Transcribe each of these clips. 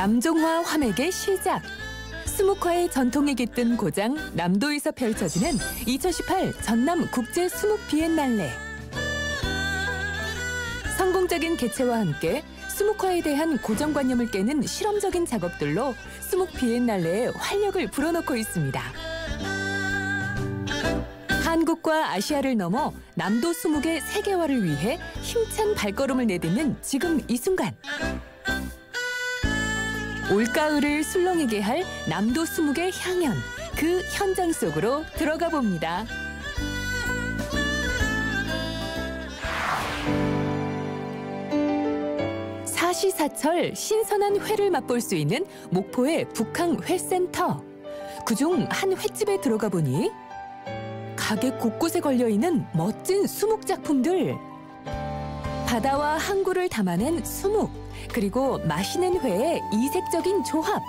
남종화 화맥의 시작. 수묵화의 전통이 깃든 고장 남도에서 펼쳐지는 2018 전남 국제 수묵 비엔날레. 성공적인 개최와 함께 수묵화에 대한 고정관념을 깨는 실험적인 작업들로 수묵 비엔날레에 활력을 불어넣고 있습니다. 한국과 아시아를 넘어 남도 수묵의 세계화를 위해 힘찬 발걸음을 내딛는 지금 이 순간. 올가을을 술렁이게 할 남도 수묵의 향연, 그 현장 속으로 들어가 봅니다. 사시사철 신선한 회를 맛볼 수 있는 목포의 북항회센터. 그중 한 횟집에 들어가 보니 가게 곳곳에 걸려있는 멋진 수묵 작품들. 바다와 항구를 담아낸 수묵, 그리고 맛있는 회의 이색적인 조합.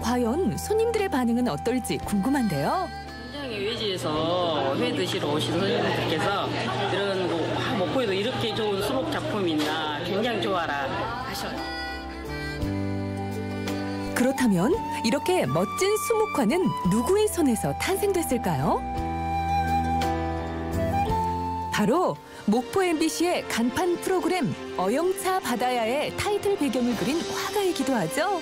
과연 손님들의 반응은 어떨지 궁금한데요. 굉장히 외지에서 회 드시러 오신 손님들께서 이런 목포에도 이렇게 좋은 수묵 작품이 있나 굉장히 좋아라 하셔요. 그렇다면 이렇게 멋진 수묵화는 누구의 손에서 탄생됐을까요? 바로 목포 MBC의 간판 프로그램 어영차 바다야의 타이틀 배경을 그린 화가이기도 하죠.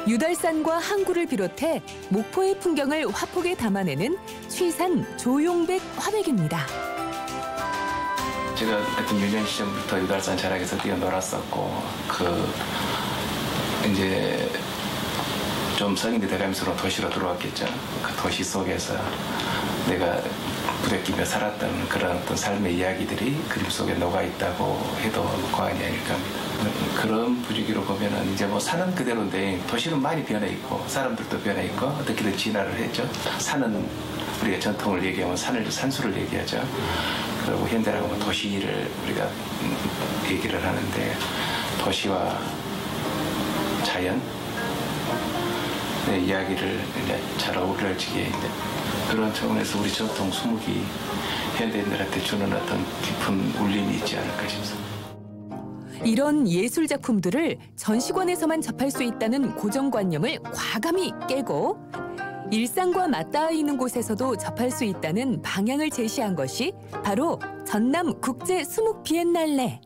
유달산과 항구를 비롯해 목포의 풍경을 화폭에 담아내는 취산 조용백 화백입니다. 제가 하여튼 유년 시절부터 유달산 자락에서 뛰어놀았었고 이제 좀 성인이 돼가면서 도시로 들어왔겠죠. 그 도시 속에서 내가 부대끼며 살았던 그런 어떤 삶의 이야기들이 그림 속에 녹아있다고 해도 과언이 아닐까 합니다. 그런 분위기로 보면은 이제 뭐 산은 그대로인데 도시는 많이 변해있고 사람들도 변해있고 어떻게든 진화를 했죠. 산은 우리가 전통을 얘기하면 산수를 얘기하죠. 그리고 현대라고 하면 도시를 우리가 얘기를 하는데 도시와 자연 이야기를 이제 잘 어우러지게 이제 그런 차원에서 우리 전통 수묵이 현대인들한테 주는 어떤 깊은 울림이 있지 않을까 싶습니다. 이런 예술 작품들을 전시관에서만 접할 수 있다는 고정관념을 과감히 깨고 일상과 맞닿아 있는 곳에서도 접할 수 있다는 방향을 제시한 것이 바로 전남 국제 수묵 비엔날레.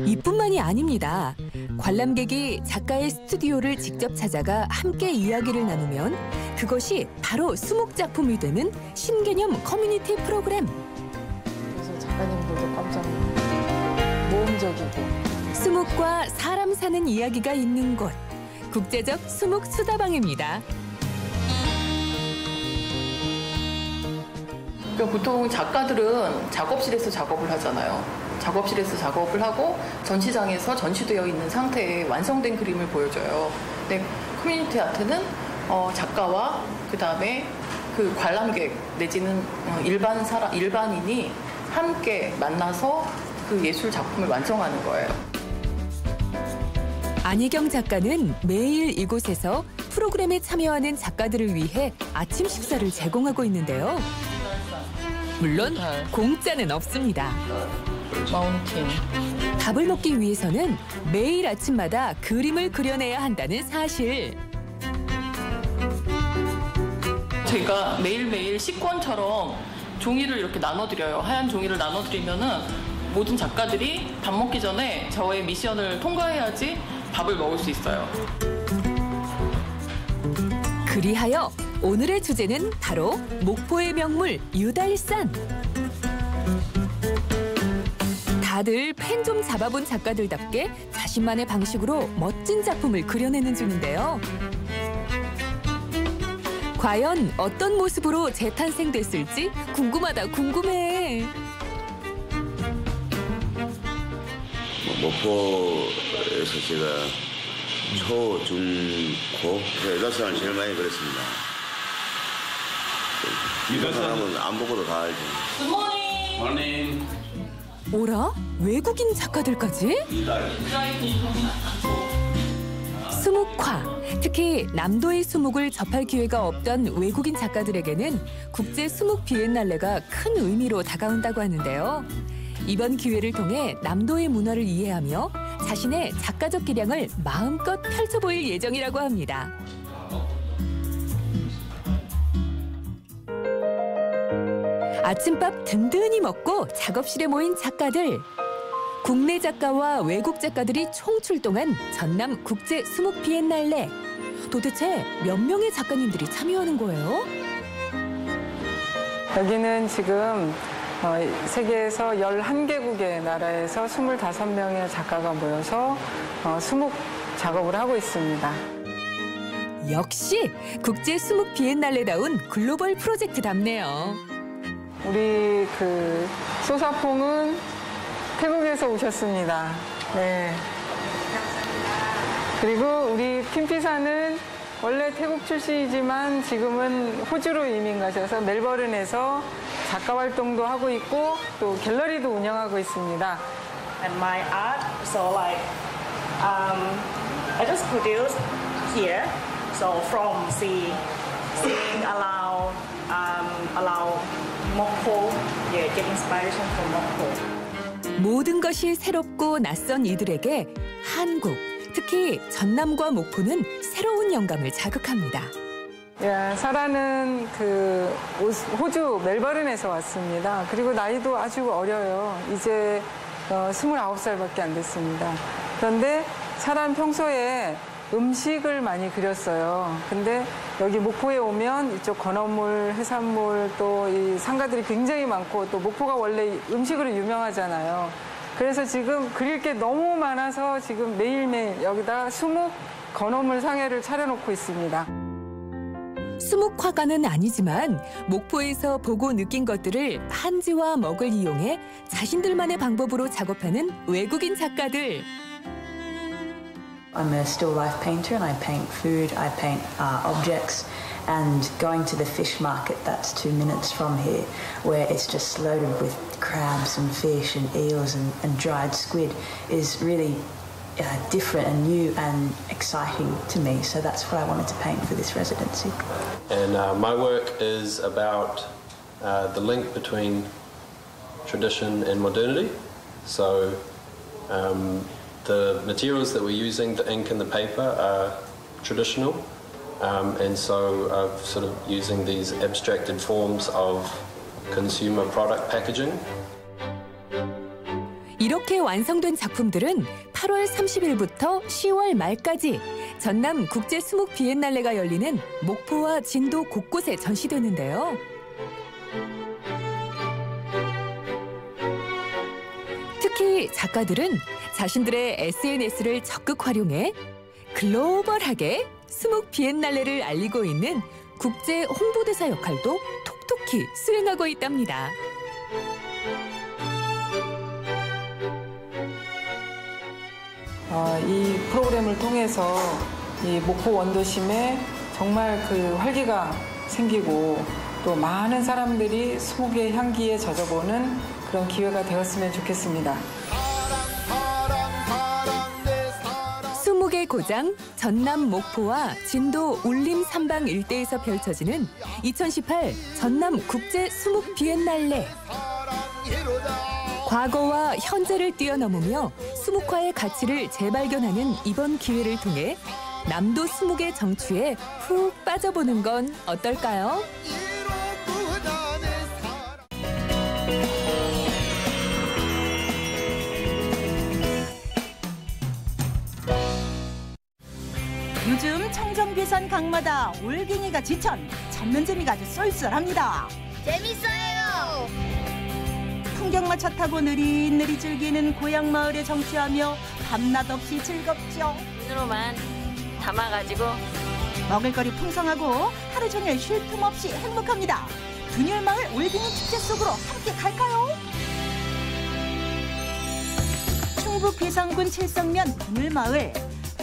이뿐만이 아닙니다. 관람객이 작가의 스튜디오를 직접 찾아가 함께 이야기를 나누면 그것이 바로 수묵 작품이 되는 신개념 커뮤니티 프로그램. 그래서 작가님들도 깜짝 놀랐어요. 모험적이고. 수묵과 사람 사는 이야기가 있는 곳. 국제적 수묵 수다방입니다. 그러니까 보통 작가들은 작업실에서 작업을 하잖아요. 작업실에서 작업을 하고 전시장에서 전시되어 있는 상태의 완성된 그림을 보여줘요. 근데 커뮤니티 아트는 작가와 그다음에 그 관람객 내지는 일반인이 함께 만나서 그 예술 작품을 완성하는 거예요. 안희경 작가는 매일 이곳에서 프로그램에 참여하는 작가들을 위해 아침 식사를 제공하고 있는데요. 물론 공짜는 없습니다. 마운틴. 밥을 먹기 위해서는 매일 아침마다 그림을 그려내야 한다는 사실. 제가 매일매일 식권처럼 종이를 이렇게 나눠드려요. 하얀 종이를 나눠드리면은 모든 작가들이 밥 먹기 전에 저의 미션을 통과해야지 밥을 먹을 수 있어요. 그리하여 오늘의 주제는 바로 목포의 명물 유달산. 다들 펜 좀 잡아본 작가들답게 자신만의 방식으로 멋진 작품을 그려내는 중인데요. 과연 어떤 모습으로 재탄생됐을지 궁금해. 목포에서 제가 초, 중, 고 유달산을 제일 많이 그렸습니다. 유달산은 안 보고도 다 알죠. 굿모닝. 오라? 외국인 작가들까지? 수묵화, 특히 남도의 수묵을 접할 기회가 없던 외국인 작가들에게는 국제 수묵 비엔날레가 큰 의미로 다가온다고 하는데요. 이번 기회를 통해 남도의 문화를 이해하며 자신의 작가적 기량을 마음껏 펼쳐보일 예정이라고 합니다. 아침밥 든든히 먹고 작업실에 모인 작가들. 국내 작가와 외국 작가들이 총출동한 전남 국제 수묵 비엔날레. 도대체 몇 명의 작가님들이 참여하는 거예요? 여기는 지금 세계에서 11개국의 나라에서 25명의 작가가 모여서 수묵 작업을 하고 있습니다. 역시 국제 수묵 비엔날레다운 글로벌 프로젝트답네요. 우리 소사퐁은 태국에서 오셨습니다. 네. 그리고 우리 킴피사는 원래 태국 출신이지만 지금은 호주로 이민 가셔서 멜버른에서 작가 활동도 하고 있고 또 갤러리도 운영하고 있습니다. And my art, so like I just produced here. So from seeing allow Mokpo, yeah, get inspiration from Mokpo. 모든 것이 새롭고 낯선 이들에게 한국, 특히 전남과 목포는 새로운 영감을 자극합니다. 예, 사라는 호주 멜버른에서 왔습니다. 그리고 나이도 아주 어려요. 이제 29살밖에 안 됐습니다. 그런데 사라는 평소에 음식을 많이 그렸어요. 근데 여기 목포에 오면 이쪽 건어물, 해산물 또 이 상가들이 굉장히 많고 또 목포가 원래 음식으로 유명하잖아요. 그래서 지금 그릴 게 너무 많아서 지금 매일매일 여기다 수묵 건어물 상회를 차려놓고 있습니다. 수묵 화가는 아니지만 목포에서 보고 느낀 것들을 한지와 먹을 이용해 자신들만의 방법으로 작업하는 외국인 작가들. I'm a still life painter and I paint food, I paint objects, and going to the fish market that's 2 minutes from here where it's just loaded with crabs and fish and eels and dried squid is really different and new and exciting to me, so that's what I wanted to paint for this residency. And my work is about the link between tradition and modernity. So the materials that we're using, the ink and the paper, are traditional, and so I'm sort of using these abstracted forms of consumer product packaging. 이렇게 완성된 작품들은 8월 30일부터 10월 말까지 전남 국제 수묵 비엔날레가 열리는 목포와 진도 곳곳에 전시되는데요. 특히 작가들은 자신들의 SNS를 적극 활용해 글로벌하게 수묵 비엔날레를 알리고 있는 국제 홍보대사 역할도 톡톡히 수행하고 있답니다. 이 프로그램을 통해서 이 목포 원도심에 정말 활기가 생기고 또 많은 사람들이 수묵의 향기에 젖어보는 그런 기회가 되었으면 좋겠습니다. 수묵의 고장 전남 목포와 진도 울림 삼방 일대에서 펼쳐지는 2018 전남 국제 수묵 비엔날레. 과거와 현재를 뛰어넘으며 수묵화의 가치를 재발견하는 이번 기회를 통해 남도 수묵의 정취에 푹 빠져보는 건 어떨까요? 요즘 청정비산 강마다 올갱이가 지천, 잡는 재미가 아주 쏠쏠합니다. 재밌어요. 풍경마차 타고 느릿느릿 즐기는 고향 마을에 정취하며 밤낮 없이 즐겁죠. 눈으로만 담아가지고 먹을거리 풍성하고 하루 종일 쉴 틈 없이 행복합니다. 분열마을 올갱이 축제 속으로 함께 갈까요? 충북 괴산군 칠성면 분열마을.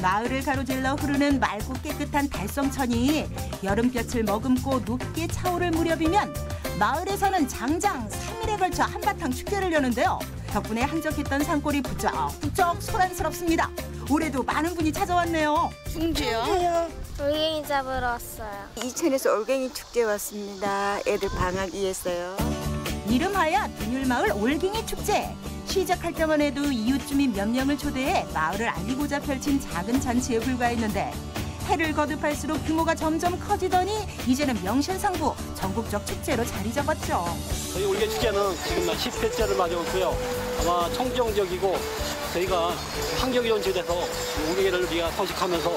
마을을 가로질러 흐르는 맑고 깨끗한 달성천이 여름볕을 머금고 높게 차오를 무렵이면 마을에서는 장장 3일에 걸쳐 한바탕 축제를 여는데요. 덕분에 한적했던 산골이 부쩍부쩍 소란스럽습니다. 올해도 많은 분이 찾아왔네요. 중주요? 올갱이 잡으러 왔어요. 이천에서 올갱이 축제 왔습니다. 애들 방학이었어요. 이름하여 분율마을 올갱이 축제. 시작할 때만 해도 이웃 주민 몇 명을 초대해 마을을 알리고자 펼친 작은 잔치에 불과했는데 해를 거듭할수록 규모가 점점 커지더니 이제는 명실상부 전국적 축제로 자리 잡았죠. 저희 올개 축제는 지금 10회째를 맞이하고 있고요. 아마 청정적이고 저희가 환경이 연출돼서 올개를 우리가 서식하면서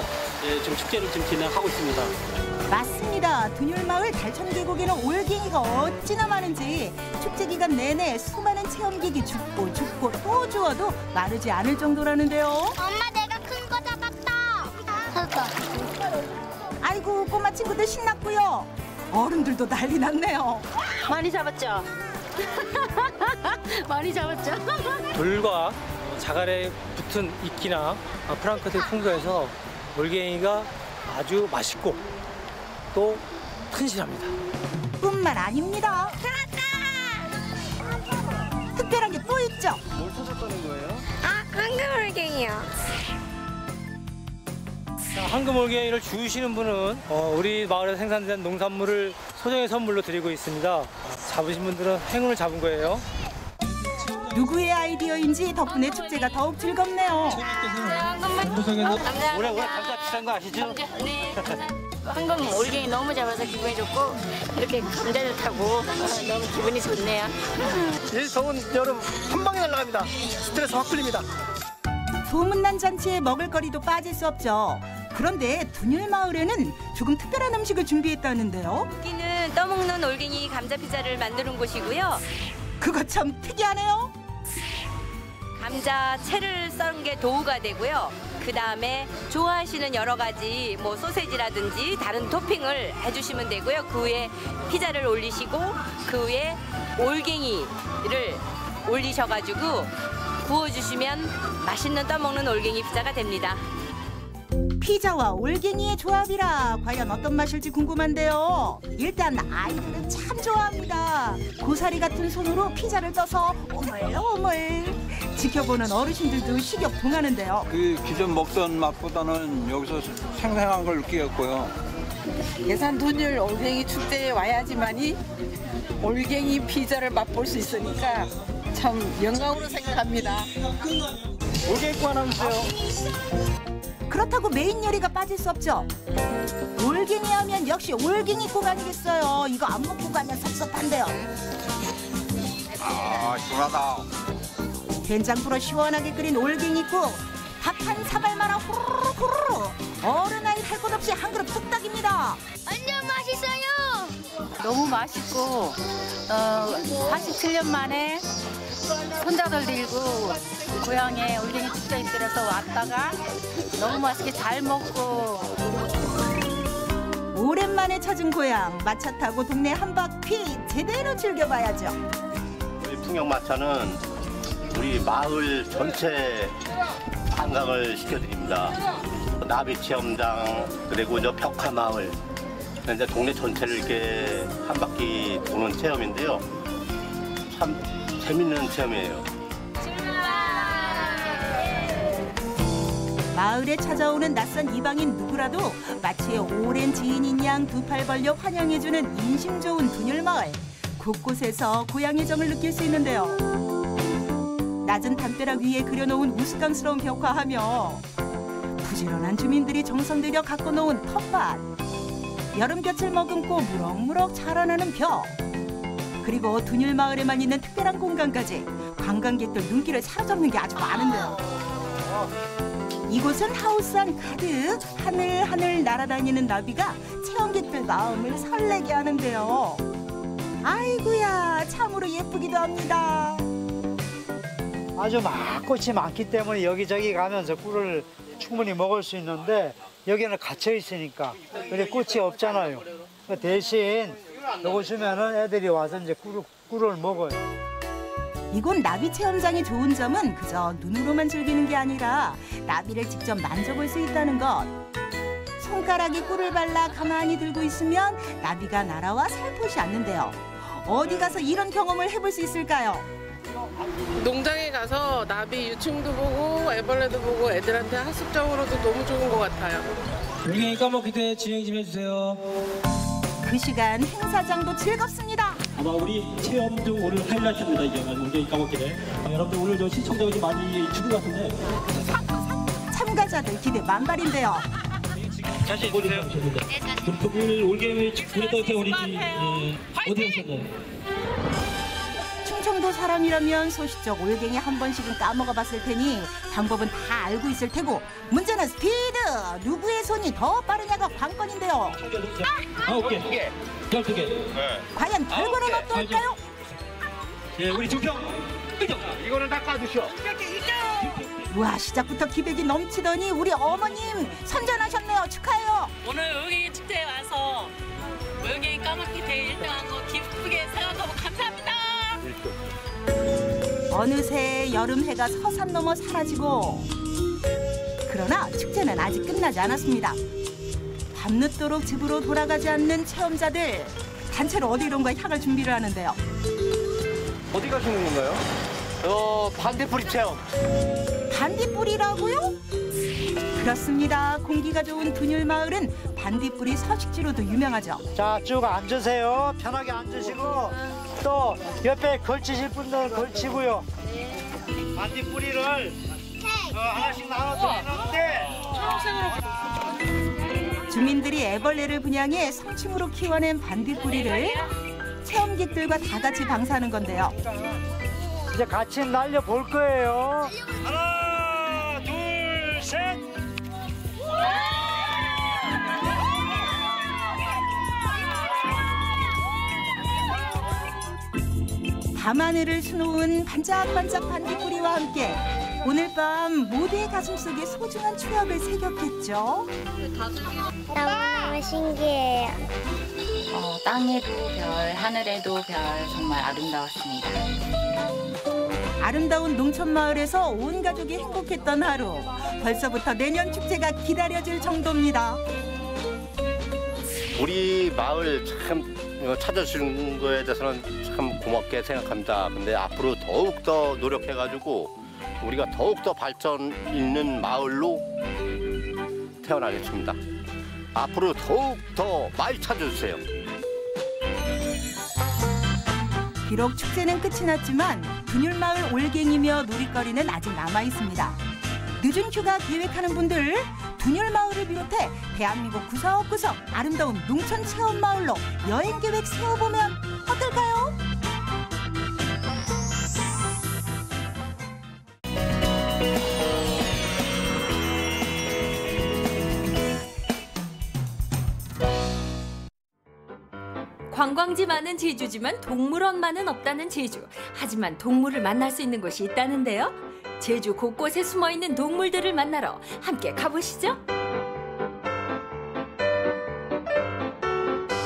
지금 축제를 지금 진행하고 있습니다. 맞습니다. 둔율마을 달천계곡에는 올갱이가 어찌나 많은지 축제 기간 내내 수많은 체험기기 죽고 또 주워도 마르지 않을 정도라는데요. 엄마 내가 큰 거 잡았다. 아이고 꼬마 친구들 신났고요. 어른들도 난리 났네요. 많이 잡았죠? 많이 잡았죠? 돌과 자갈에 붙은 이끼나 프랑크톤이 풍부해서 올갱이가 아주 맛있고 또 튼실합니다. 뿐만 아닙니다. 특별한 게 또 있죠. 뭘 찾았다는 거예요? 황금올갱이요. 황금올갱이를 주우시는 분은 우리 마을에서 생산된 농산물을 소정의 선물로 드리고 있습니다. 잡으신 분들은 행운을 잡은 거예요. 누구의 아이디어인지 덕분에 축제가 더욱 즐겁네요. 올해 감자 비싼 거 아시죠? 네. 황금 올갱이 너무 잡아서 기분이 좋고 이렇게 감자를 타고 너무 기분이 좋네요. 이 더운 여름 한 방에 날아갑니다. 스트레스 확 풀립니다. 소문난 잔치에 먹을거리도 빠질 수 없죠. 그런데 둔율마을에는 조금 특별한 음식을 준비했다는데요. 여기는 떠먹는 올갱이 감자 피자를 만드는 곳이고요. 그거 참 특이하네요. 감자 채를 썬 게 도우가 되고요. 그 다음에 좋아하시는 여러 가지 뭐 소세지라든지 다른 토핑을 해주시면 되고요. 그 위에 피자를 올리시고 그 위에 올갱이를 올리셔가지고 구워주시면 맛있는 떠먹는 올갱이 피자가 됩니다. 피자와 올갱이의 조합이라 과연 어떤 맛일지 궁금한데요. 일단 아이들은 참 좋아합니다. 고사리 같은 손으로 피자를 떠서 오물오물 지켜보는 어르신들도 식욕 동하는데요. 그 기존 먹던 맛보다는 여기서 생생한 걸 느끼겠고요. 예산 둔율 올갱이 축제에 와야지만이 올갱이 피자를 맛볼 수 있으니까 참 영광으로 생각합니다. 올갱이국 하나 주세요. 그렇다고 메인 요리가 빠질 수 없죠. 올갱이 하면 역시 올갱이국 아니겠어요. 이거 안 먹고 가면 섭섭한데요. 아, 시원하다. 된장 풀어 시원하게 끓인 올갱이국. 밥 한 사발마라 후루룩 후루룩. 어른 아이 할 것 없이 한 그릇 뚝딱입니다. 완전 맛있어요. 너무 맛있고 47년 만에 손자들 들고 고향에 올갱이 축제에 들어서 왔다가 너무 맛있게 잘 먹고 오랜만에 찾은 고향 마차 타고 동네 한 바퀴 제대로 즐겨봐야죠. 우리 풍경마차는 우리 마을 전체 관광을 시켜드립니다. 나비 체험장 그리고 저 벽화마을 이제 동네 전체를 이렇게 한 바퀴 도는 체험인데요. 참 재밌는 체험이에요. 마을에 찾아오는 낯선 이방인 누구라도 마치 오랜 지인인 양 두 팔 벌려 환영해주는 인심 좋은 둔율마을. 곳곳에서 고향의 정을 느낄 수 있는데요. 낮은 담벼락 위에 그려놓은 우스꽝스러운 벽화하며 부지런한 주민들이 정성 들여 갖고 놓은 텃밭. 여름볕을 머금고 무럭무럭 자라나는 벼. 그리고 둔율마을에만 있는 특별한 공간까지 관광객들 눈길을 사로잡는 게 아주 많은데요. 이곳은 하우스 안 가득 하늘하늘 날아다니는 나비가 체험객들 마음을 설레게 하는데요. 아이고야 참으로 예쁘기도 합니다. 아주 꽃이 많기 때문에 여기저기 가면서 꿀을 충분히 먹을 수 있는데 여기는 갇혀 있으니까 근데 꽃이 없잖아요. 대신 요거 주면은 애들이 와서 이제 꿀을 먹어요. 이곳 나비 체험장의 좋은 점은 그저 눈으로만 즐기는 게 아니라 나비를 직접 만져볼 수 있다는 것. 손가락에 꿀을 발라 가만히 들고 있으면 나비가 날아와 살포시 않는데요. 어디 가서 이런 경험을 해볼 수 있을까요? 농장에 가서 나비 유충도 보고 애벌레도 보고 애들한테 학습적으로도 너무 좋은 것 같아요. 올갱이 까먹기 때 진행 좀 해주세요. 그 시간 행사장도 즐겁습니다. 아마 우리 체험 중 오늘 하이라이트입니다. 이게 올갱이 까먹기네. 여러분들 오늘 저 시청자분이 많이 주는 것 같은데. 참가자들 기대 만발인데요. 자신 있으세요? 오늘 올갱이 그랬던 세월이지 어디 가셨나요? 충청도 사람이라면 소시적 올갱이 한 번씩은 까먹어 봤을 테니 방법은 다 알고 있을 테고 문제는 스피드! 누구의 손이 더 빠르냐가 관건인데요. 9개, 12개. 과연 결과는 어떨까요? 예, 우리 조평. 이거는 다 까주셔. 와, 시작부터 기백이 넘치더니 우리 어머님 선전하셨네요. 축하해요. 오늘 올갱이 축제에 와서 올갱이 까먹기 대회 1등한 거 기쁘게 생각하고 감사합니다. 어느새 여름 해가 서산 넘어 사라지고 그러나 축제는 아직 끝나지 않았습니다. 밤늦도록 집으로 돌아가지 않는 체험자들 단체로 어디론가 향할 준비를 하는데요. 어디 가시는 건가요? 반딧불이 체험. 반딧불이라고요? 그렇습니다. 공기가 좋은 둔율마을은 반딧불이 서식지로도 유명하죠. 자, 쭉 앉으세요. 편하게 앉으시고 또 옆에 걸치실 분들 걸치고요. 반딧불이를 하나씩 나눠서 드리는데 주민들이 애벌레를 분양해 성충으로 키워낸 반딧불이를 체험객들과 다 같이 방사하는 건데요. 이제 같이 날려 볼 거예요. 하나, 둘, 셋. 밤하늘을 수놓은 반짝반짝 반딧불이와 함께 오늘 밤 모두의 가슴속에 소중한 추억을 새겼겠죠. 너무 신기해요. 땅에도 별, 하늘에도 별 정말 아름다웠습니다. 아름다운 농촌마을에서 온 가족이 행복했던 하루. 벌써부터 내년 축제가 기다려질 정도입니다. 우리 마을 참 찾아주신 거에 대해서는 참 고맙게 생각합니다. 근데 앞으로 더욱더 노력해가지고 우리가 더욱더 발전 있는 마을로 태어나겠습니다. 앞으로 더욱더 많이 찾아주세요. 비록 축제는 끝이 났지만 둔율마을 올갱이며 놀이거리는 아직 남아있습니다. 늦은 휴가 계획하는 분들 둔율마을을 비롯해 대한민국 구석구석 아름다운 농촌 체험마을로 여행 계획 세워보면 어떨까요? 관광지 많은 제주지만 동물원만은 없다는 제주. 하지만 동물을 만날 수 있는 곳이 있다는데요. 제주 곳곳에 숨어있는 동물들을 만나러 함께 가보시죠.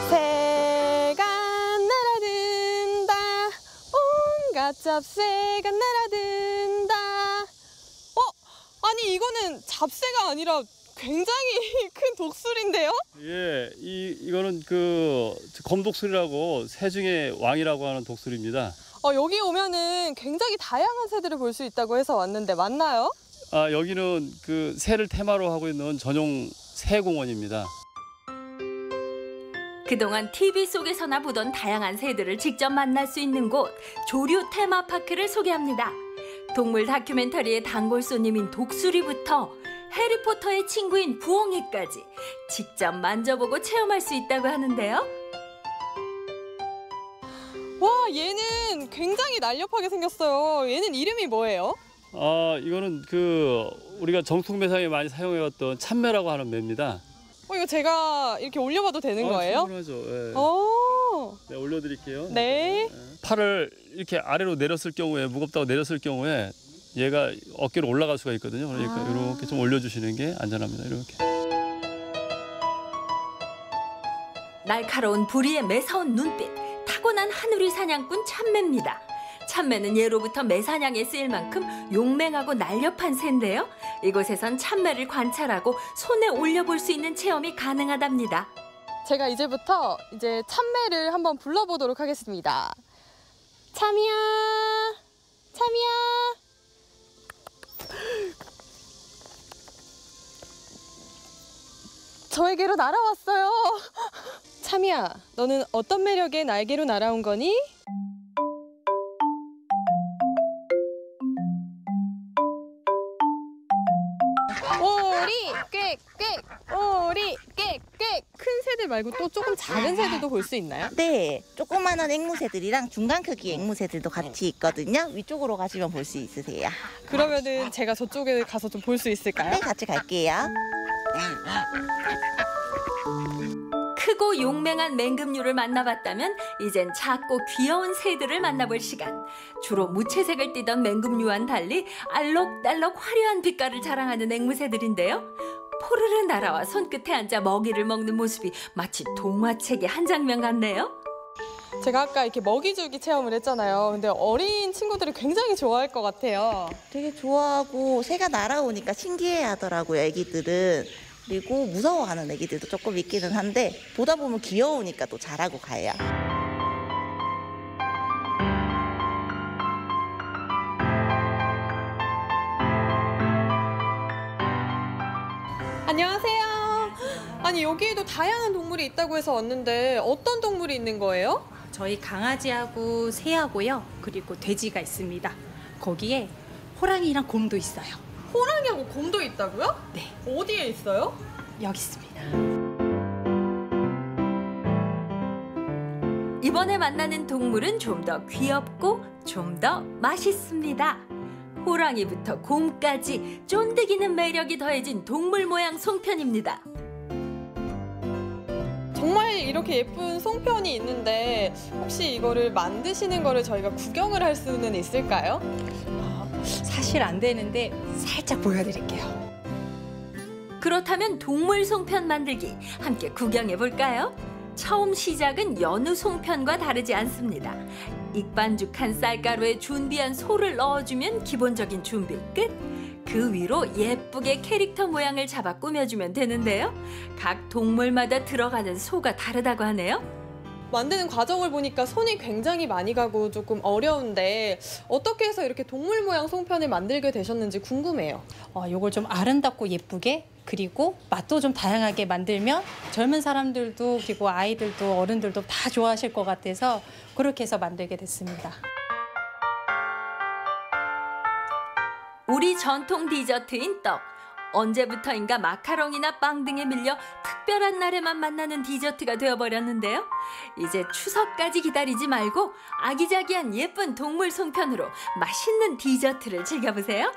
새가 날아든다 온갖 잡새가 날아든다. 아니 이거는 잡새가 아니라 굉장히 큰 독수리인데요? 예, 이거는 그 검독수리라고 새 중에 왕이라고 하는 독수리입니다. 여기 오면은 굉장히 다양한 새들을 볼 수 있다고 해서 왔는데 맞나요? 여기는 그 새를 테마로 하고 있는 전용 새공원입니다. 그동안 TV 속에서나 보던 다양한 새들을 직접 만날 수 있는 곳 조류 테마파크를 소개합니다. 동물 다큐멘터리의 단골 손님인 독수리부터 해리포터의 친구인 부엉이까지 직접 만져보고 체험할 수 있다고 하는데요. 와, 얘는 굉장히 날렵하게 생겼어요. 얘는 이름이 뭐예요? 이거는 그 우리가 정통매상에 많이 사용해왔던 참매라고 하는 매입니다. 이거 제가 이렇게 올려봐도 되는 거예요? 충분하죠. 예. 네, 올려드릴게요. 네. 팔을 이렇게 아래로 내렸을 경우에 무겁다고 내렸을 경우에 얘가 어깨로 올라갈 수가 있거든요. 그러니까 이렇게 좀 올려주시는 게 안전합니다. 이렇게. 날카로운 부리의 매서운 눈빛, 타고난 하누리 사냥꾼 참매입니다. 참매는 예로부터 매사냥에 쓰일 만큼 용맹하고 날렵한 새인데요. 이곳에선 참매를 관찰하고 손에 올려볼 수 있는 체험이 가능하답니다. 제가 이제부터 참매를 한번 불러보도록 하겠습니다. 참이야, 참이야. 저에게로 날아왔어요. 참이야, 너는 어떤 매력의 날개로 날아온 거니? 오리 꽥꽥 오리 꽥꽥. 큰 새들 말고 또 조금 작은 새들도 볼 수 있나요? 네, 조그마한 앵무새들이랑 중간 크기 앵무새들도 같이 있거든요. 위쪽으로 가시면 볼 수 있으세요. 그러면은 제가 저쪽에 가서 좀 볼 수 있을까요? 네, 같이 갈게요. 크고 용맹한 맹금류를 만나봤다면 이젠 작고 귀여운 새들을 만나볼 시간. 주로 무채색을 띠던 맹금류와는 달리 알록달록 화려한 빛깔을 자랑하는 앵무새들인데요. 포르르 날아와 손끝에 앉아 먹이를 먹는 모습이 마치 동화책의 한 장면 같네요. 제가 아까 이렇게 먹이 주기 체험을 했잖아요. 근데 어린 친구들이 굉장히 좋아할 것 같아요. 되게 좋아하고 새가 날아오니까 신기해하더라고요, 애기들은. 그리고 무서워하는 애기들도 조금 있기는 한데 보다 보면 귀여우니까 또 잘하고 가요. 안녕하세요. 아니 여기에도 다양한 동물이 있다고 해서 왔는데 어떤 동물이 있는 거예요? 저희 강아지하고 새하고요. 그리고 돼지가 있습니다. 거기에 호랑이랑 곰도 있어요. 호랑이하고 곰도 있다고요? 네. 어디에 있어요? 여기 있습니다. 이번에 만나는 동물은 좀 더 귀엽고 좀 더 맛있습니다. 호랑이부터 곰까지 쫀득이는 매력이 더해진 동물 모양 송편입니다. 정말 이렇게 예쁜 송편이 있는데 혹시 이거를 만드시는 거를 저희가 구경을 할 수는 있을까요? 사실 안 되는데 살짝 보여드릴게요. 그렇다면 동물 송편 만들기 함께 구경해 볼까요? 처음 시작은 여느 송편과 다르지 않습니다. 익반죽한 쌀가루에 준비한 소를 넣어주면 기본적인 준비 끝. 그 위로 예쁘게 캐릭터 모양을 잡아 꾸며주면 되는데요. 각 동물마다 들어가는 소가 다르다고 하네요. 만드는 과정을 보니까 손이 굉장히 많이 가고 조금 어려운데 어떻게 해서 이렇게 동물 모양 송편을 만들게 되셨는지 궁금해요. 요걸 좀 아름답고 예쁘게 그리고 맛도 좀 다양하게 만들면 젊은 사람들도 그리고 아이들도 어른들도 다 좋아하실 것 같아서 그렇게 해서 만들게 됐습니다. 우리 전통 디저트인 떡. 언제부터인가 마카롱이나 빵 등에 밀려 특별한 날에만 만나는 디저트가 되어버렸는데요. 이제 추석까지 기다리지 말고 아기자기한 예쁜 동물 송편으로 맛있는 디저트를 즐겨보세요.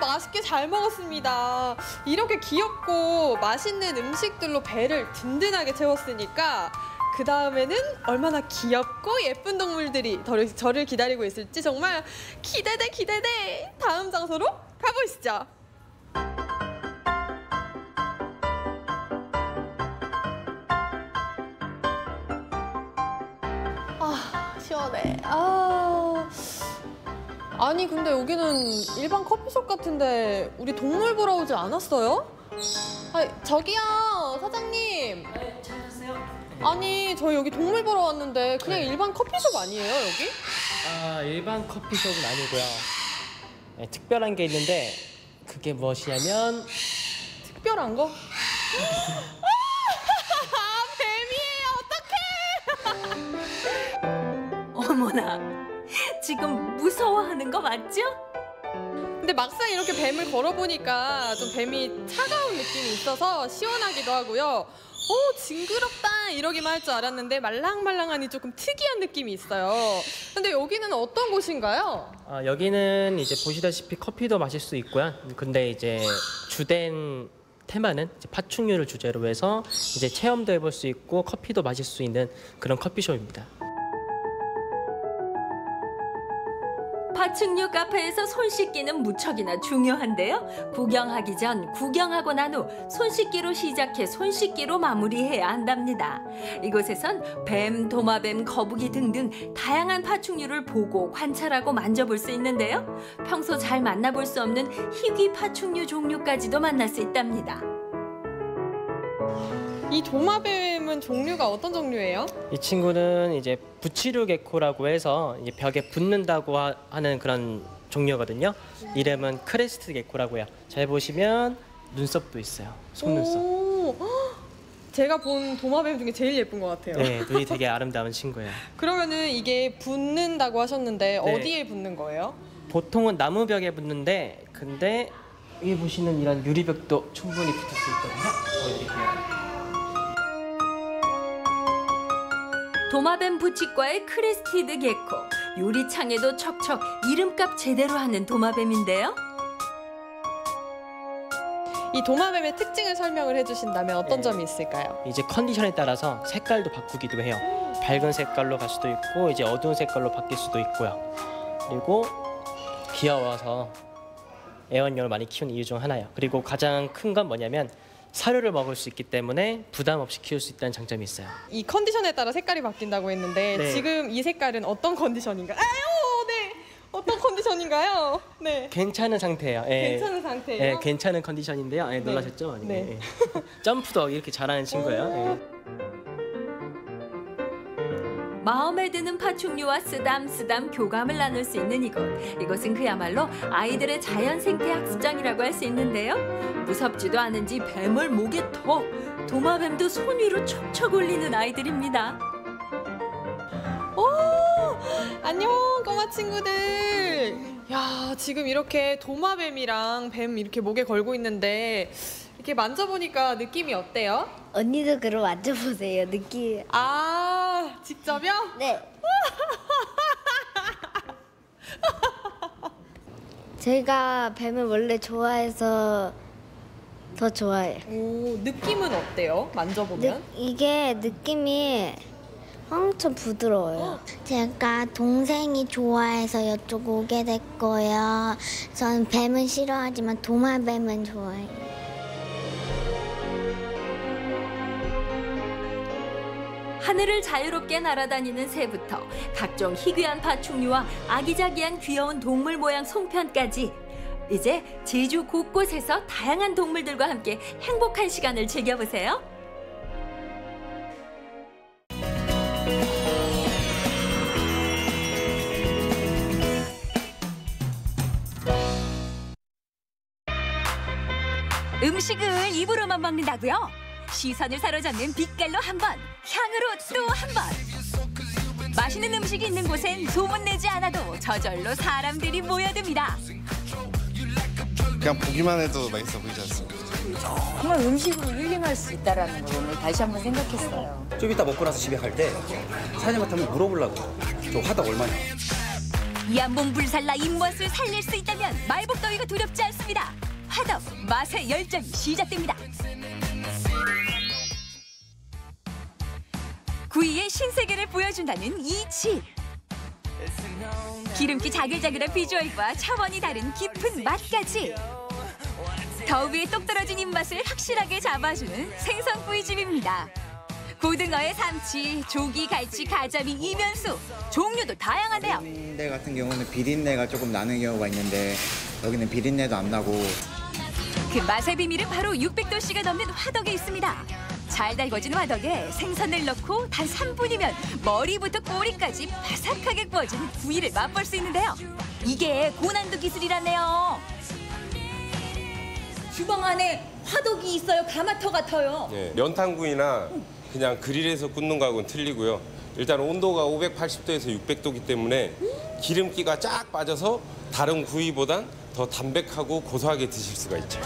맛있게 잘 먹었습니다. 이렇게 귀엽고 맛있는 음식들로 배를 든든하게 채웠으니까 그 다음에는 얼마나 귀엽고 예쁜 동물들이 저를 기다리고 있을지 정말 기대돼. 다음 장소로 가보시죠. 시원해. 아니 근데 여기는 일반 커피숍 같은데 우리 동물 보러 오지 않았어요? 저기요 사장님. 네, 찾으세요? 아니 저희 여기 동물 보러 왔는데 그냥 일반 커피숍 아니에요 여기? 일반 커피숍은 아니고요. 네, 특별한 게 있는데 그게 무엇이냐면 특별한 거? 뱀이에요. 어떡해. 어머나. 지금 무서워하는 거 맞죠? 근데 막상 이렇게 뱀을 걸어보니까 좀 뱀이 차가운 느낌이 있어서 시원하기도 하고요. 징그럽다 이러기만 할 줄 알았는데 말랑말랑하니 조금 특이한 느낌이 있어요. 근데 여기는 어떤 곳인가요? 여기는 이제 보시다시피 커피도 마실 수 있고요. 근데 이제 주된 테마는 이제 파충류를 주제로 해서 이제 체험도 해볼 수 있고 커피도 마실 수 있는 그런 커피숍입니다. 파충류 카페에서 손 씻기는 무척이나 중요한데요. 구경하기 전, 구경하고 난 후 손 씻기로 시작해 손 씻기로 마무리해야 한답니다. 이곳에선 뱀, 도마뱀, 거북이 등등 다양한 파충류를 보고 관찰하고 만져볼 수 있는데요. 평소 잘 만나볼 수 없는 희귀 파충류 종류까지도 만날 수 있답니다. 이 도마뱀은 종류가 어떤 종류예요? 이 친구는 이제 부치류 개코라고 해서 이제 벽에 붙는다고 하는 그런 종류거든요. 이름은 크레스트 개코라고요. 잘 보시면 눈썹도 있어요. 속눈썹. 제가 본 도마뱀 중에 제일 예쁜 것 같아요. 네, 눈이 되게 아름다운 친구예요. 그러면은 이게 붙는다고 하셨는데 네. 어디에 붙는 거예요? 보통은 나무벽에 붙는데 근데 여기 보시는 이런 유리벽도 충분히 붙을 수 있거든요. 보여드릴게요. 도마뱀 부치과의 크레스티드 게코. 유리창에도 척척 이름값 제대로 하는 도마뱀인데요. 이 도마뱀의 특징을 설명을 해주신다면 어떤 네. 점이 있을까요? 이제 컨디션에 따라서 색깔도 바꾸기도 해요. 밝은 색깔로 갈 수도 있고 이제 어두운 색깔로 바뀔 수도 있고요. 그리고 귀여워서 애완용을 많이 키우는 이유 중 하나예요. 그리고 가장 큰 건 뭐냐면 사료를 먹을 수 있기 때문에 부담 없이 키울 수 있다는 장점이 있어요. 이 컨디션에 따라 색깔이 바뀐다고 했는데 네. 지금 이 색깔은 어떤 컨디션인가요? 네. 어떤 컨디션인가요? 네. 괜찮은 상태예요. 예. 괜찮은 상태예요? 예, 괜찮은 컨디션인데요. 예, 놀라셨죠? 네. 예. 점프도 이렇게 잘하는 친구예요. 예. 마음에 드는 파충류와 쓰담쓰담 교감을 나눌 수 있는 이곳. 이곳은 그야말로 아이들의 자연생태 학습장이라고 할 수 있는데요. 무섭지도 않은지 뱀을 목에 턱, 도마뱀도 손 위로 척척 올리는 아이들입니다. 오! 안녕 꼬마 친구들. 야, 지금 이렇게 도마뱀이랑 뱀 이렇게 목에 걸고 있는데 이렇게 만져보니까 느낌이 어때요? 언니도 그럼 만져보세요. 느낌. 아, 직접요? 네. 제가 뱀을 원래 좋아해서 더 좋아해요. 오, 느낌은 어때요? 만져보면? 이게 느낌이 엄청 부드러워요. 제가 동생이 좋아해서 이쪽 오게 됐고요. 저는 뱀은 싫어하지만 도마뱀은 좋아해요. 하늘을 자유롭게 날아다니는 새부터 각종 희귀한 파충류와 아기자기한 귀여운 동물 모양 송편까지 이제 제주 곳곳에서 다양한 동물들과 함께 행복한 시간을 즐겨보세요. 음식을 입으로만 먹는다고요? 시선을 사로잡는 빛깔로 한 번, 향으로 또 한 번. 맛있는 음식이 있는 곳엔 소문내지 않아도 저절로 사람들이 모여듭니다. 그냥 보기만 해도 맛있어 보이지 않습니까? 정말 음식으로 힐링할 수 있다는 걸 오늘 다시 한번 생각했어요. 좀 이따 먹고 나서 집에 갈 때 사장님한테 한번 물어보려고. 저 화덕 얼마냐? 이 한 몸 불살라 입맛을 살릴 수 있다면 말복더위가 두렵지 않습니다. 화덕, 맛의 열정이 시작됩니다. 구이의 신세계를 보여준다는 이 집. 기름기 자글자글한 비주얼과 차원이 다른 깊은 맛까지. 더위에 똑 떨어진 입맛을 확실하게 잡아주는 생선구이집입니다. 고등어에 삼치, 조기, 갈치, 가자미, 이면수. 종류도 다양하네요. 비린내 같은 경우는 비린내가 조금 나는 경우가 있는데 여기는 비린내도 안 나고. 그 맛의 비밀은 바로 600도씨가 넘는 화덕에 있습니다. 잘 달궈진 화덕에 생선을 넣고 단 3분이면 머리부터 꼬리까지 바삭하게 구워진 구이를 맛볼 수 있는데요. 이게 고난도 기술이라네요. 주방 안에 화덕이 있어요. 가마터 같아요. 네, 연탄구이나 그냥 그릴에서 굽는 거하고는 틀리고요. 일단 온도가 580도에서 600도이기 때문에 기름기가 쫙 빠져서 다른 구이보단 더 담백하고 고소하게 드실 수가 있죠.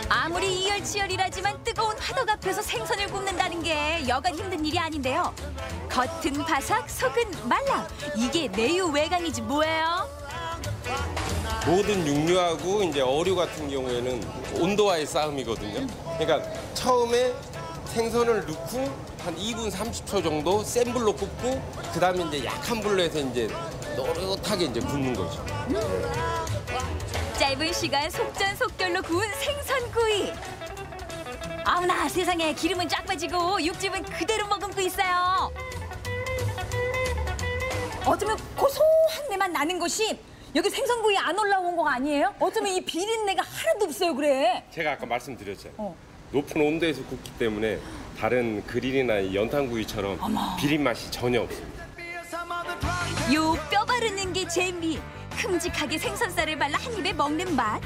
아무리 이열치열이라지만 뜨거운 화덕 앞에서 생선을 굽는다는 게 여간 힘든 일이 아닌데요. 겉은 바삭, 속은 말라. 이게 내유 외강이지 뭐예요? 모든 육류하고 이제 어류 같은 경우에는 온도와의 싸움이거든요. 그러니까 처음에 생선을 넣고 한 2분 30초 정도 센 불로 굽고 그다음에 이제 약한 불로 해서 이제 노릇하게 이제 굽는 거죠. 짧은 시간 속전속결로 구운 생선구이. 아우나 세상에 기름은 쫙 빠지고 육즙은 그대로 머금고 있어요. 어쩌면 고소한 내만 나는 것이 여기 생선구이 안 올라온 거 아니에요? 어쩌면 이 비린내가 하나도 없어요, 그래. 제가 아까 말씀드렸잖아요. 높은 온도에서 굽기 때문에 다른 그릴이나 연탄구이처럼 비린 맛이 전혀 없습니다. 요 뼈 바르는 게 재미. 큼직하게 생선살을 발라 한 입에 먹는 맛.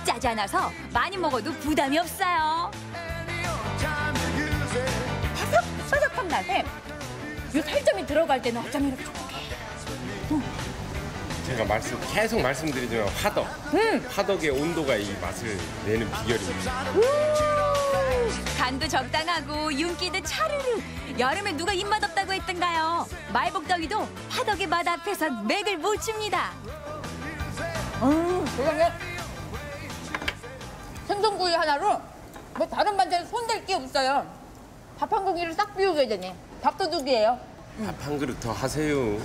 짜지 않아서 많이 먹어도 부담이 없어요. 시원한 맛에 이 살점이 들어갈 때는 어쩜 이렇게 좋게. 제가 계속 말씀드리지만 화덕의 온도가 이 맛을 내는 비결입니다. 간도 적당하고 윤기도 차르르. 여름에 누가 입맛 없다고 했던가요? 말복더위도 화덕의 맛 앞에선 맥을 못 춥니다. 세상에 생선구이 하나로 뭐 다른 반찬에 손댈 게 없어요. 밥 한 공기를 싹 비우게 되네. 밥도둑이에요. 밥 한 그릇 더 하세요.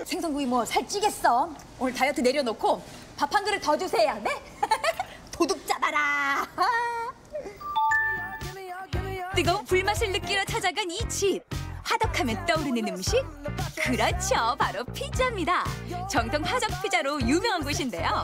생선구이 뭐 살 찌겠어. 오늘 다이어트 내려놓고 밥 한 그릇 더 주세요. 네? 도둑 잡아라. 뜨거운 불맛을 느끼러 찾아간 이 집. 화덕하면 떠오르는 음식? 그렇죠, 바로 피자입니다. 정통 화덕 피자로 유명한 곳인데요.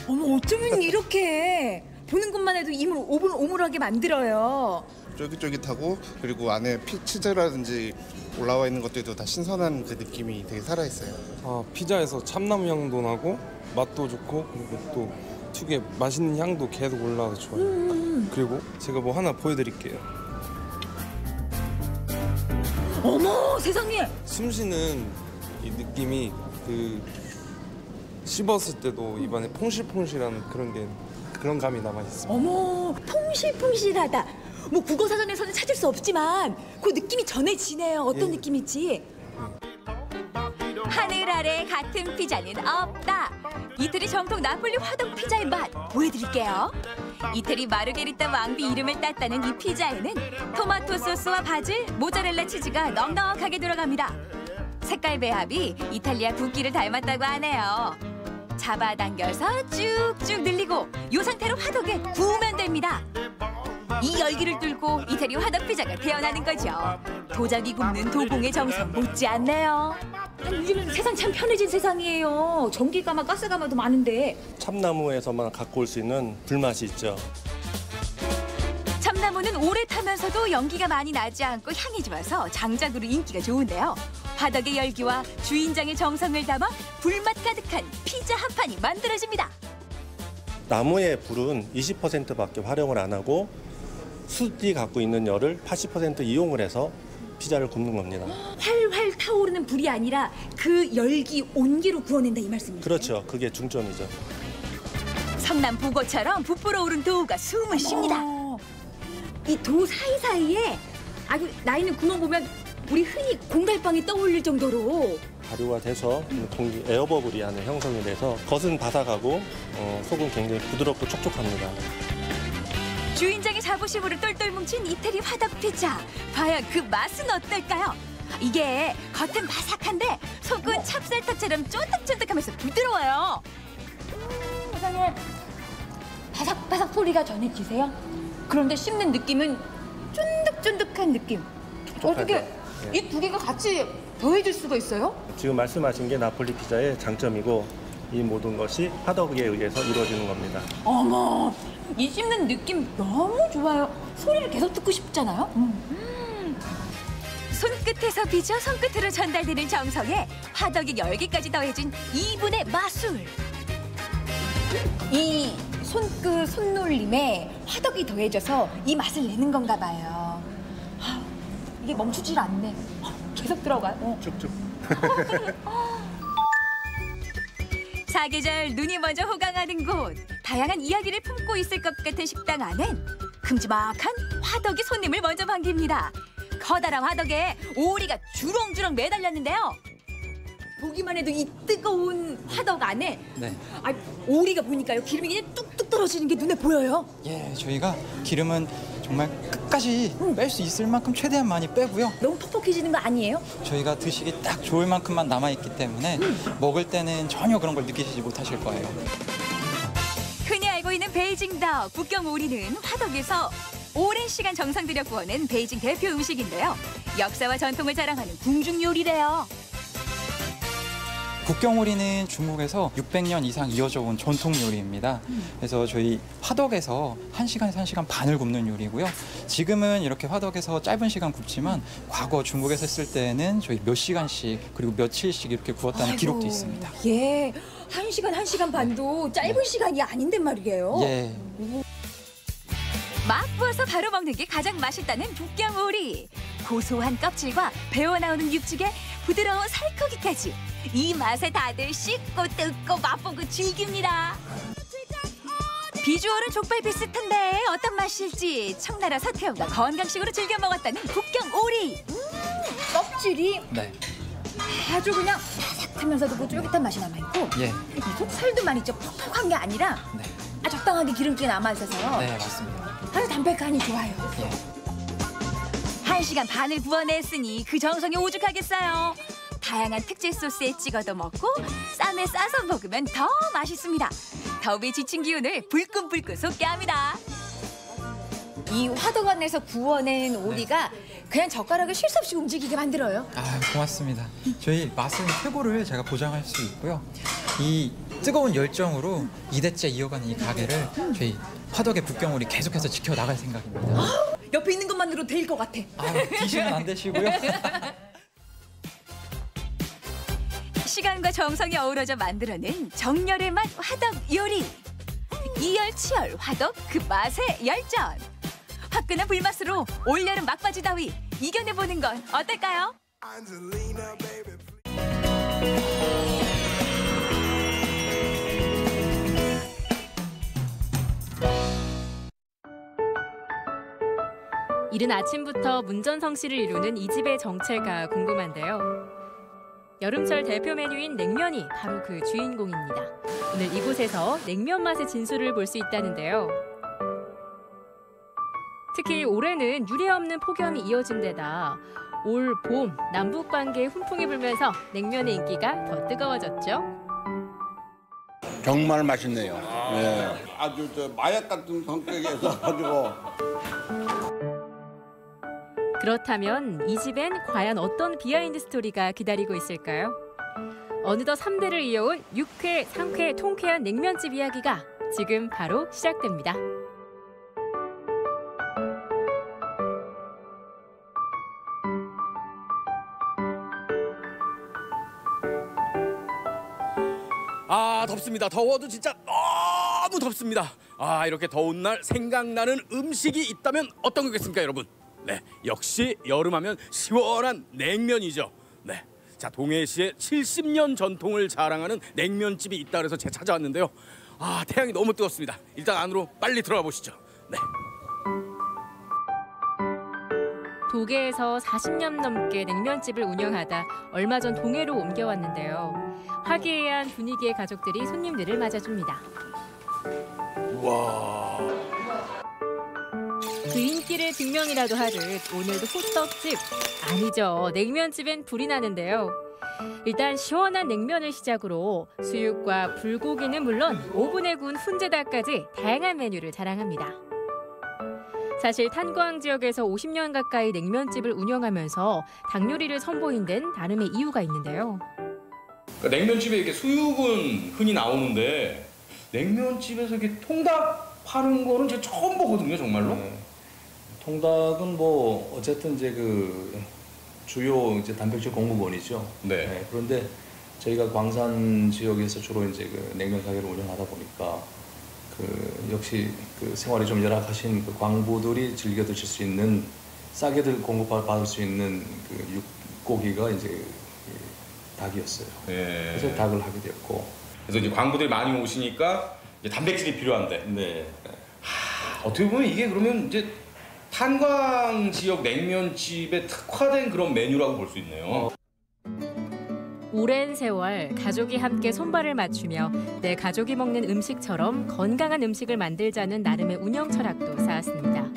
어머, 어쩌면 이렇게 보는 것만 해도 입을 오물오물하게 만들어요. 쫄깃쫄깃하고 그리고 안에 치즈라든지 올라와 있는 것들도 다 신선한 그 느낌이 되게 살아있어요. 피자에서 참나무 향도 나고 맛도 좋고 그리고 또 특유의 맛있는 향도 계속 올라와서 좋아요. 그리고 제가 뭐 하나 보여드릴게요. 어머, 세상에! 숨쉬는 이 느낌이 씹었을 때도 입안에 퐁실퐁실한 그런 감이 남아 있습니다. 어머, 퐁실퐁실하다. 뭐 국어사전에서는 찾을 수 없지만 그 느낌이 전해지네요. 어떤 느낌일지. 하늘 아래 같은 피자는 없다. 이태리 정통 나폴리 화덕 피자의 맛 보여드릴게요. 이태리 마르게리타 왕비 이름을 땄다는 이 피자에는 토마토 소스와 바질, 모짜렐라 치즈가 넉넉하게 들어갑니다. 색깔 배합이 이탈리아 국기를 닮았다고 하네요. 잡아당겨서 쭉쭉 늘리고 이 상태로 화덕에 구우면 됩니다. 이 열기를 뚫고 이태리 화덕 피자가 태어나는 거죠. 도자기 굽는 도공의 정성 못지않네요. 요즘은 세상 참 편해진 세상이에요. 전기가마, 가스가마도 많은데. 참나무에서만 갖고 올 수 있는 불맛이 있죠. 참나무는 오래 타면서도 연기가 많이 나지 않고 향이 좋아서 장작으로 인기가 좋은데요. 화덕의 열기와 주인장의 정성을 담아 불맛 가득한 피자 한 판이 만들어집니다. 나무의 불은 20%밖에 활용을 안 하고 숯이 갖고 있는 열을 80% 이용을 해서 피자를 굽는 겁니다. 활활 타오르는 불이 아니라 그 열기, 온기로 구워낸다 이 말씀이죠? 그렇죠. 그게 중점이죠. 성남 보고처럼 부풀어 오른 도우가 숨을 쉽니다. 이 도 사이사이에 아주 나이는 구멍 보면 우리 흔히 공갈빵이 떠올릴 정도로 발효가 돼서 에어버블이 안에 형성이 돼서 겉은 바삭하고 속은 굉장히 부드럽고 촉촉합니다. 주인장의 자부심으로 똘똘 뭉친 이태리 화덕 피자. 과연 그 맛은 어떨까요? 이게 겉은 바삭한데 속은 찹쌀떡처럼 쫀득쫀득하면서 부드러워요. 세상에 바삭바삭 소리가 전해지세요? 그런데 씹는 느낌은 쫀득쫀득한 느낌. 어떻게 이 두 개가 같이 더해질 수가 있어요? 지금 말씀하신 게 나폴리 피자의 장점이고 이 모든 것이 화덕에 의해서 이루어지는 겁니다. 어머, 이 씹는 느낌 너무 좋아요. 소리를 계속 듣고 싶잖아요. 손끝에서 빚어 손끝으로 전달되는 정성에 화덕의 열기까지 더해진 이분의 마술. 이 손끝 손놀림에 화덕이 더해져서 이 맛을 내는 건가 봐요. 이게 멈추질 않네. 계속 들어가요. 쭉쭉. 사계절 눈이 먼저 호강하는 곳. 다양한 이야기를 품고 있을 것 같은 식당 안엔 큼지막한 화덕이 손님을 먼저 반깁니다. 커다란 화덕에 오리가 주렁주렁 매달렸는데요. 보기만 해도 이 뜨거운 화덕 안에 네. 오리가 보니까요. 기름이 그냥 뚝뚝 떨어지는 게 눈에 보여요. 예, 저희가 기름은 정말 끝까지 뺄 수 있을 만큼 최대한 많이 빼고요. 너무 퍽퍽해지는 거 아니에요? 저희가 드시기 딱 좋을 만큼만 남아있기 때문에 먹을 때는 전혀 그런 걸 느끼시지 못하실 거예요. 흔히 알고 있는 베이징덕, 북경 오리는 화덕에서 오랜 시간 정성 들여 구워낸 베이징 대표 음식인데요. 역사와 전통을 자랑하는 궁중 요리래요. 북경오리는 중국에서 600년 이상 이어져 온 전통 요리입니다. 그래서 저희 화덕에서 1시간에서 1시간 반을 굽는 요리고요. 지금은 이렇게 화덕에서 짧은 시간 굽지만 과거 중국에서 했을 때는 저희 몇 시간씩 그리고 며칠씩 이렇게 구웠다는 기록도 있습니다. 예, 1시간 반도 짧은 시간이 아닌데 말이에요. 예. 맛보아 구워서 바로 먹는 게 가장 맛있다는 북경오리. 고소한 껍질과 배어나오는 육즙에 부드러운 살코기까지. 이 맛에 다들 씹고 뜯고 맛보고 즐깁니다. 비주얼은 족발 비슷한데 어떤 맛일지 청나라 서태웅과 건강식으로 즐겨 먹었다는 북경오리. 껍질이 네. 아주 그냥 바삭하면서도 그 쫄깃한 맛이 남아있고 예. 이 속살도 있죠. 퍽퍽한 게 아니라 적당하게 기름기가 남아있어서 네, 맞습니다. 아주 담백하니 좋아요. 1시간 반을 구워냈으니 그 정성이 오죽하겠어요. 다양한 특제 소스에 찍어도 먹고 쌈에 싸서 먹으면 더 맛있습니다. 더위에 지친 기운을 불끈불끈 솟게 합니다. 이 화덕 안에서 구워낸 오리가 그냥 젓가락을 쉴 수 없이 움직이게 만들어요. 아, 고맙습니다. 저희 맛은 최고를 제가 보장할 수 있고요. 이 뜨거운 열정으로 2대째 이어가는 이 가게를 저희 화덕의 북경오리 계속해서 지켜나갈 생각입니다. 옆에 있는 것만으로 될 것 같아. 드시면 안 되시고요. 시간과 정성이 어우러져 만들어낸 정열의 맛 화덕 요리. 이열치열 화덕 그 맛의 열전. 화끈한 불맛으로 올여름 막바지 더위 이겨내보는 건 어떨까요? 이른 아침부터 문전성시를 이루는 이 집의 정체가 궁금한데요. 여름철 대표 메뉴인 냉면이 바로 그 주인공입니다. 오늘 이곳에서 냉면 맛의 진수를 볼 수 있다는데요. 특히 올해는 유례없는 폭염이 이어진 데다 올 봄 남북 관계에 훈풍이 불면서 냉면의 인기가 더 뜨거워졌죠. 정말 맛있네요. 네. 아주 마약 같은 성격에서 가지고. 그렇다면 이 집엔 과연 어떤 비하인드 스토리가 기다리고 있을까요? 어느덧 3대를 이어온 육회, 상회, 통쾌한 냉면집 이야기가 지금 바로 시작됩니다. 아, 덥습니다. 더워도 진짜 너무 덥습니다. 아, 이렇게 더운 날 생각나는 음식이 있다면 어떤 거겠습니까, 여러분? 네, 역시 여름하면 시원한 냉면이죠. 네, 자, 동해시의 70년 전통을 자랑하는 냉면집이 있다 그래서 제가 찾아왔는데요. 아, 태양이 너무 뜨겁습니다. 일단 안으로 빨리 들어가 보시죠. 네. 도계에서 40년 넘게 냉면집을 운영하다 얼마 전 동해로 옮겨왔는데요. 화기애애한 분위기의 가족들이 손님들을 맞아줍니다. 와. 그 인기를 증명이라도 하듯 오늘도 호떡집, 아니죠, 냉면집엔 불이 나는데요. 일단 시원한 냉면을 시작으로 수육과 불고기는 물론 오븐에 구운 훈제닭까지 다양한 메뉴를 자랑합니다. 사실 탄광 지역에서 50년 가까이 냉면집을 운영하면서 닭 요리를 선보인 데는 나름의 이유가 있는데요. 그러니까 냉면집에 이렇게 수육은 흔히 나오는데 냉면집에서 이렇게 통닭 파는 거는 제가 처음 보거든요, 정말로. 통닭은 뭐 어쨌든 이제 그 주요 이제 단백질 공급원이죠. 네. 그런데 저희가 광산 지역에서 주로 이제 그 냉면 가게를 운영하다 보니까 그 역시 그 생활이 좀 열악하신 그 광부들이 즐겨 드실 수 있는 싸게들 공급받을 수 있는 그 육고기가 이제 닭이었어요. 네. 그래서 닭을 하게 되었고. 그래서 이제 광부들이 많이 오시니까 이제 단백질이 필요한데. 네. 어떻게 보면 이게 그러면 이제 탄광 지역 냉면집에 특화된 그런 메뉴라고 볼 수 있네요. 오랜 세월 가족이 함께 손발을 맞추며 내 가족이 먹는 음식처럼 건강한 음식을 만들자는 나름의 운영 철학도 쌓았습니다.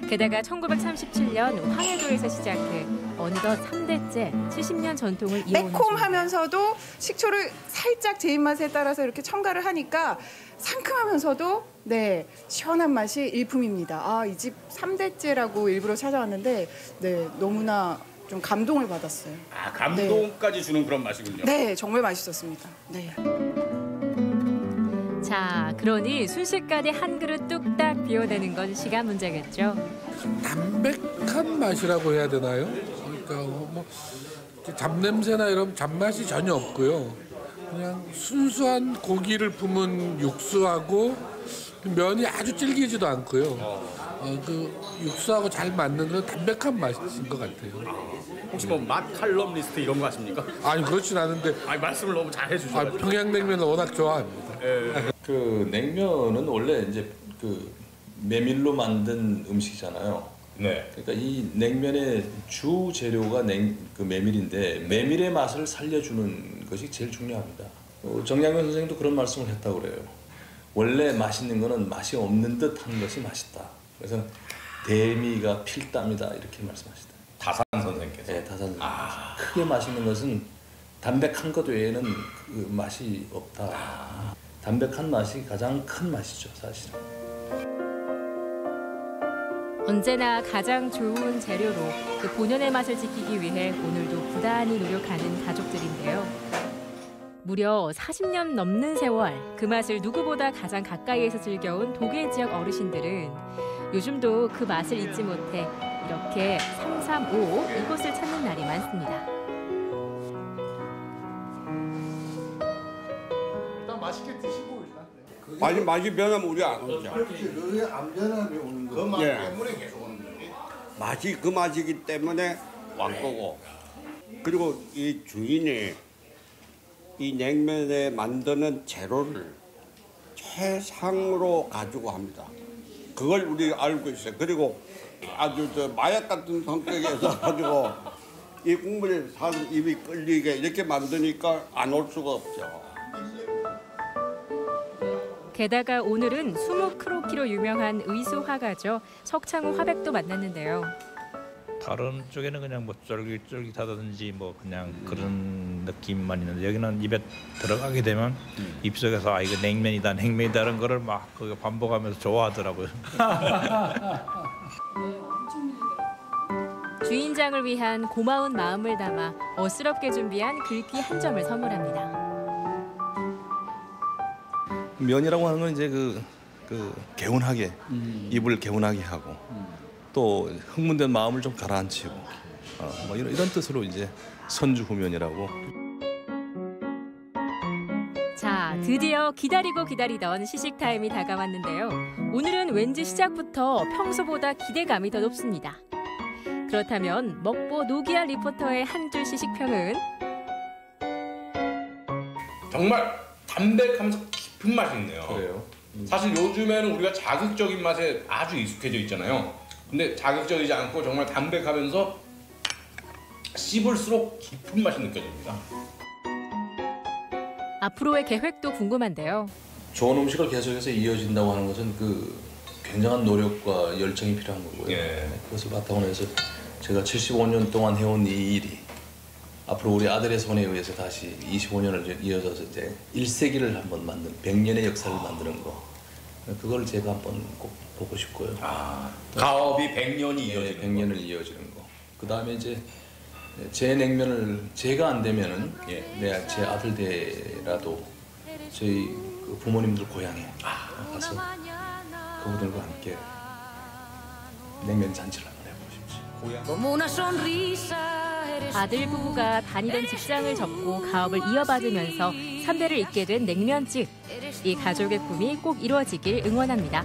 게다가 1937년 황해도에서 시작해 어느덧 3대째 70년 전통을 이어오는 매콤하면서도 식초를 살짝 제 입맛에 따라서 이렇게 첨가를 하니까 상큼하면서도 네, 시원한 맛이 일품입니다. 아, 이 집 3대째라고 일부러 찾아왔는데 네, 너무나 좀 감동을 받았어요. 아, 감동까지 주는 그런 맛이군요. 네, 정말 맛있었습니다. 네. 자, 그러니 순식간에 한 그릇 뚝딱 비워내는 건 시간 문제겠죠. 담백한 맛이라고 해야 되나요? 그러니까 뭐 잡냄새나 이런 잡맛이 전혀 없고요. 그냥 순수한 고기를 품은 육수하고 면이 아주 질기지도 않고요. 그 육수하고 잘 맞는 건 담백한 맛인 것 같아요. 혹시 뭐 맛 칼럼니스트 이런 거 하십니까? 아니 그렇진 않은데. 아니 말씀을 너무 잘 해주셔가지고. 평양냉면을 워낙 좋아합니다. 그 냉면은 원래 이제 그 메밀로 만든 음식이잖아요. 네. 그러니까 이 냉면의 주 재료가 그 메밀인데 메밀의 맛을 살려주는 것이 제일 중요합니다. 정양면 선생님도 그런 말씀을 했다고 그래요. 원래 맛있는 거는 맛이 없는 듯 하는 것이 맛있다. 그래서 대미가 필담이다 이렇게 말씀하시다. 다산 선생님께서. 네, 다산 선생님. 크게 맛있는 것은 담백한 것 외에는 그 맛이 없다. 담백한 맛이 가장 큰 맛이죠, 사실은. 언제나 가장 좋은 재료로 그 본연의 맛을 지키기 위해 오늘도 부단히 노력하는 가족들인데요. 무려 40년 넘는 세월 그 맛을 누구보다 가장 가까이에서 즐겨온 독일 지역 어르신들은 요즘도 그 맛을 잊지 못해 이렇게 335 이곳을 찾는 날이 많습니다. 일단 맛있게 드시고 맛이 변하면 우리 안 오죠. 그게 안 변하면 오는 거. 그 맛 때문에 계속 오는 거지. 맛이 그 맛이기 때문에 왕 거고. 그리고 이 주인이 이 냉면에 만드는 재료를 최상으로 가지고 합니다. 그걸 우리 알고 있어요. 그리고 아주 마약 같은 성격에서 가지고 이 국물에 사람 입이 끌리게 이렇게 만드니까 안 올 수가 없죠. 게다가 오늘은 수묵 크로키로 유명한 의수 화가죠. 석창호 화백도 만났는데요. 다른 쪽에는 그냥 뭐 쫄깃쫄깃하다든지 뭐 그냥 그런 느낌만 있는데 여기는 입에 들어가게 되면 입속에서 아 이거 냉면이다라는 거를 막 반복하면서 좋아하더라고요. 주인장을 위한 고마운 마음을 담아 어스럽게 준비한 글귀 한 점을 선물합니다. 면이라고 하는 건 이제 그 개운하게 입을 개운하게 하고 또 흥분된 마음을 좀 가라앉히고 뭐 이런 뜻으로 이제 선주후면이라고. 자, 드디어 기다리고 기다리던 시식 타임이 다가왔는데요. 오늘은 왠지 시작부터 평소보다 기대감이 더 높습니다. 그렇다면 먹보 노기아 리포터의 한 줄 시식평은? 정말 담백하면서 깊은 맛이 있네요. 그래요? 사실 요즘에는 우리가 자극적인 맛에 아주 익숙해져 있잖아요. 근데 자극적이지 않고 정말 담백하면서 씹을수록 깊은 맛이 느껴집니다. 앞으로의 계획도 궁금한데요. 좋은 음식을 계속해서 이어진다고 하는 것은 그 굉장한 노력과 열정이 필요한 거고요. 그것을 바탕으로 해서 제가 75년 동안 해온 이 일이 앞으로 우리 아들의 손에 의해서 다시 25년을 이어져서 이제 1세기를 한번 만든 100년의 역사를 만드는 거. 그걸 제가 한번 꼭 보고 싶고요. 가업이 100년이 이어지는 100년을 이어지는 거. 그 다음에 이제 제 냉면을 제가 안 되면은 제 아들 대라도 저희 그 부모님들 고향에 가서 그분들과 함께 냉면 잔치를 한번 해보고 싶지. 아들 부부가 다니던 직장을 접고 가업을 이어받으면서 3대를 잇게 된 냉면집. 이 가족의 꿈이 꼭 이루어지길 응원합니다.